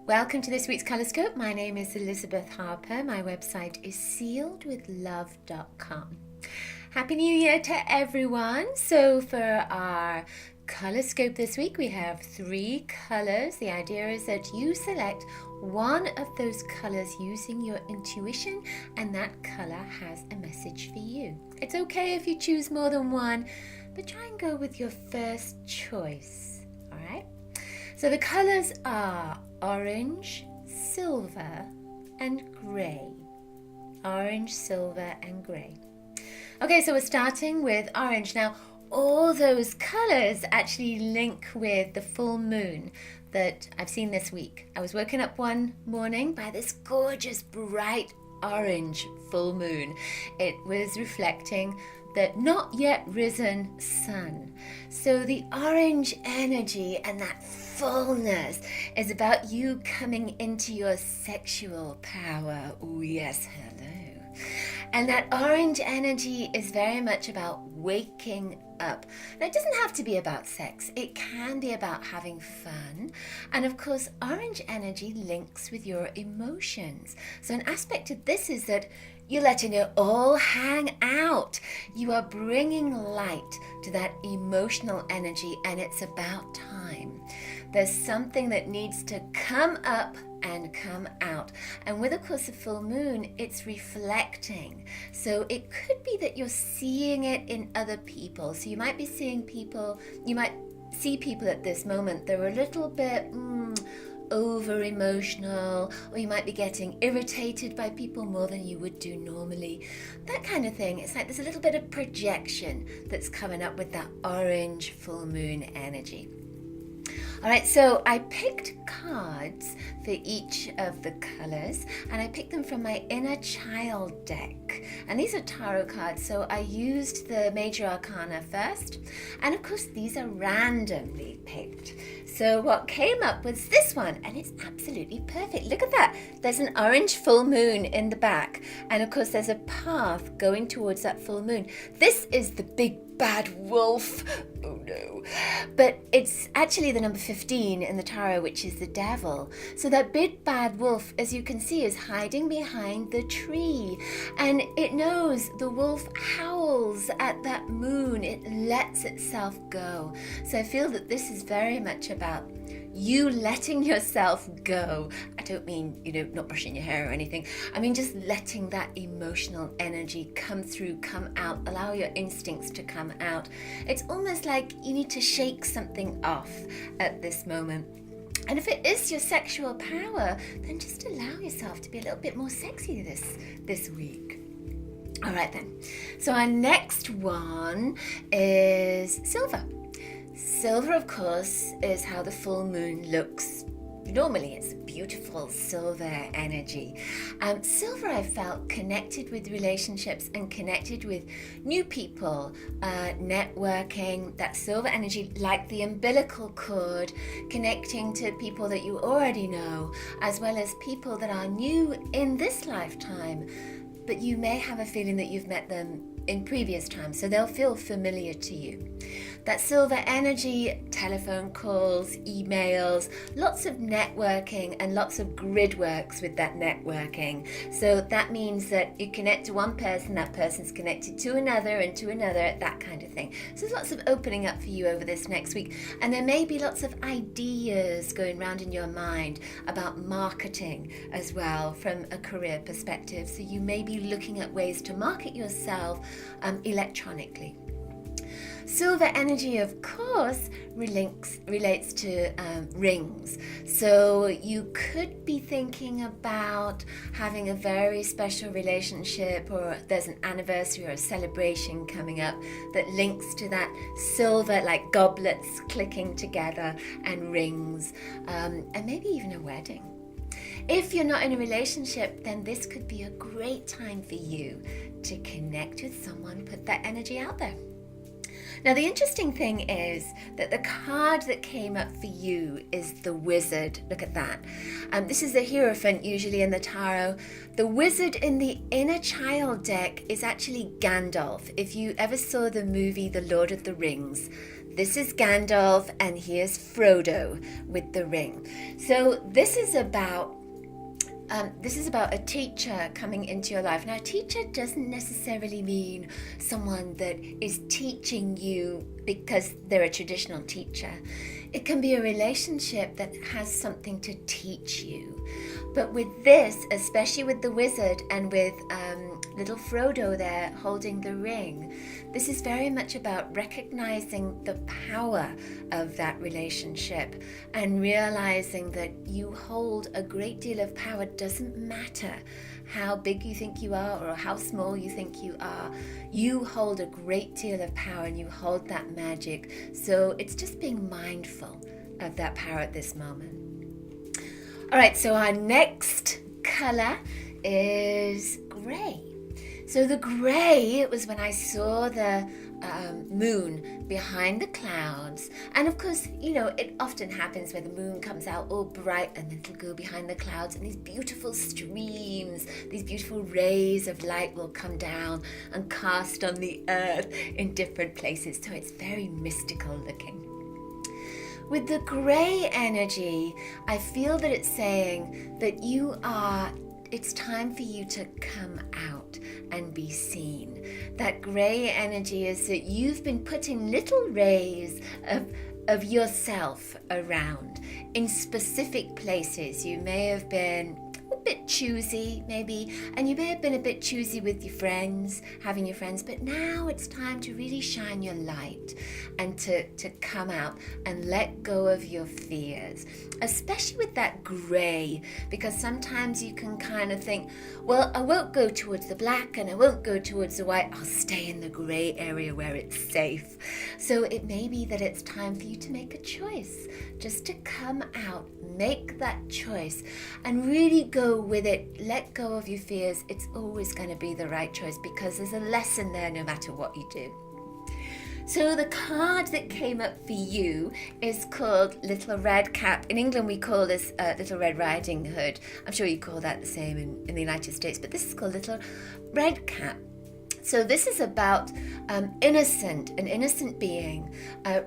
Welcome to this week's Colorscope. My name is Elizabeth Harper. My website is sealedwithlove.com. Happy New Year to everyone. So for our Colorscope this week, we have 3 colors. The idea is that you select one of those colors using your intuition, and that color has a message for you. It's okay if you choose more than one, but try and go with your first choice. All right? So the colors are orange, silver, and grey. Orange, silver, and grey. Okay, so we're starting with orange. Now, all those colors actually link with the full moon that I've seen this week. I was woken up one morning by this gorgeous, bright orange full moon. It was reflecting the not yet risen sun. So the orange energy and that fullness is about you coming into your sexual power. Oh yes, hello. And that orange energy is very much about waking up. Now, it doesn't have to be about sex. It can be about having fun. And of course, orange energy links with your emotions. So an aspect of this is that you're letting it all hang out. You are bringing light to that emotional energy, and it's about time. There's something that needs to come up and come out. And with, of course, the full moon, it's reflecting. So it could be that you're seeing it in other people. So you might be seeing people, you might see people at this moment, they're a little bit over emotional, or you might be getting irritated by people more than you would do normally. That kind of thing. It's like there's a little bit of projection that's coming up with that orange full moon energy. All right, so I picked cards for each of the colors, and I picked them from my Inner Child deck. And these are tarot cards, so I used the Major Arcana first. And of course, these are randomly picked. So what came up was this one, and it's absolutely perfect. Look at that. There's an orange full moon in the back. And of course, there's a path going towards that full moon. This is the big bad wolf. Oh no. But it's actually the number 15 in the tarot, which is the devil. So that big bad wolf, as you can see, is hiding behind the tree. And it knows the wolf howls at that moon. It lets itself go. So I feel that this is very much about you letting yourself go. I don't mean, not brushing your hair or anything. I mean just letting that emotional energy come through, come out, allow your instincts to come out. It's almost like you need to shake something off at this moment. And if it is your sexual power, then just allow yourself to be a little bit more sexy this week. All right then. So our next one is silver. Silver, of course, is how the full moon looks. Normally, it's beautiful silver energy. Silver, I felt, connected with relationships and connected with new people, networking, that silver energy, like the umbilical cord, connecting to people that you already know, as well as people that are new in this lifetime. But you may have a feeling that you've met them in previous times, so they'll feel familiar to you. That silver energy, telephone calls, emails, lots of networking and lots of grid works with that networking. So that means that you connect to one person, that person's connected to another and to another, that kind of thing. So there's lots of opening up for you over this next week. And there may be lots of ideas going around in your mind about marketing as well from a career perspective. So you may be looking at ways to market yourself electronically. Silver energy, of course, relates to rings. So you could be thinking about having a very special relationship, or there's an anniversary or a celebration coming up that links to that silver, like goblets clicking together and rings, and maybe even a wedding. If you're not in a relationship, then this could be a great time for you to connect with someone, put that energy out there. Now, the interesting thing is that the card that came up for you is the Wizard. Look at that. This is the Hierophant usually in the tarot. The Wizard in the Inner Child deck is actually Gandalf. If you ever saw the movie The Lord of the Rings, This is Gandalf, and here's Frodo with the ring. So this is about a teacher coming into your life. Now, a teacher doesn't necessarily mean someone that is teaching you because they're a traditional teacher. It can be a relationship that has something to teach you. But with this, especially with the wizard and with little Frodo there holding the ring, this is very much about recognizing the power of that relationship and realizing that you hold a great deal of power. Doesn't matter how big you think you are or how small you think you are. You hold a great deal of power and you hold that magic. So it's just being mindful of that power at this moment. All right, so our next color is gray. So the gray, it was when I saw the moon behind the clouds. And of course, you know, it often happens where the moon comes out all bright and then it'll go behind the clouds and these beautiful streams, these beautiful rays of light will come down and cast on the earth in different places. So it's very mystical looking. With the gray energy, I feel that it's saying that it's time for you to come out and be seen. That gray energy is that you've been putting little rays of yourself around in specific places. You may have been a bit choosy maybe, and you may have been a bit choosy with your friends, having your friends, but now it's time to really shine your light and to come out and let go of your fears, especially with that gray, because sometimes you can kind of think, well, I won't go towards the black and I won't go towards the white, I'll stay in the gray area where it's safe. So it may be that it's time for you to make a choice, just to come out, make that choice and really go with it. Let go of your fears. It's always going to be the right choice because there's a lesson there no matter what you do. So the card that came up for you is called Little Red Cap. In England we call this Little Red Riding Hood. I'm sure you call that the same in the United States, but this is called Little Red Cap. So this is about an innocent being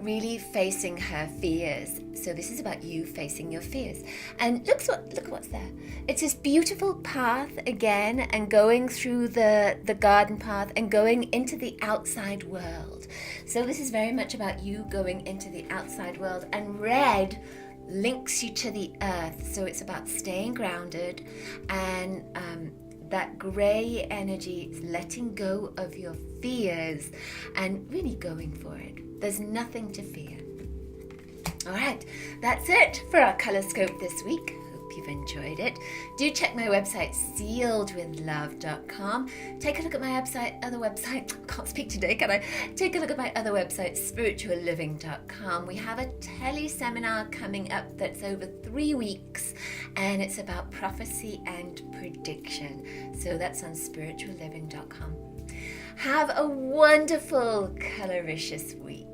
really facing her fears. So this is about you facing your fears. And look what's there. It's this beautiful path again, and going through the garden path and going into the outside world. So this is very much about you going into the outside world. And red links you to the earth. So it's about staying grounded, and that gray energy is letting go of your fears and really going for it. There's nothing to fear. All right, that's it for our Colorscope this week. Hope you've enjoyed it. Do check my website, sealedwithlove.com. Take a look at my other website. Can't speak today, can I? Take a look at my other website, spiritualliving.com. We have a tele-seminar coming up that's over 3 weeks, and it's about prophecy and prediction. So that's on spiritualliving.com. Have a wonderful coloricious week.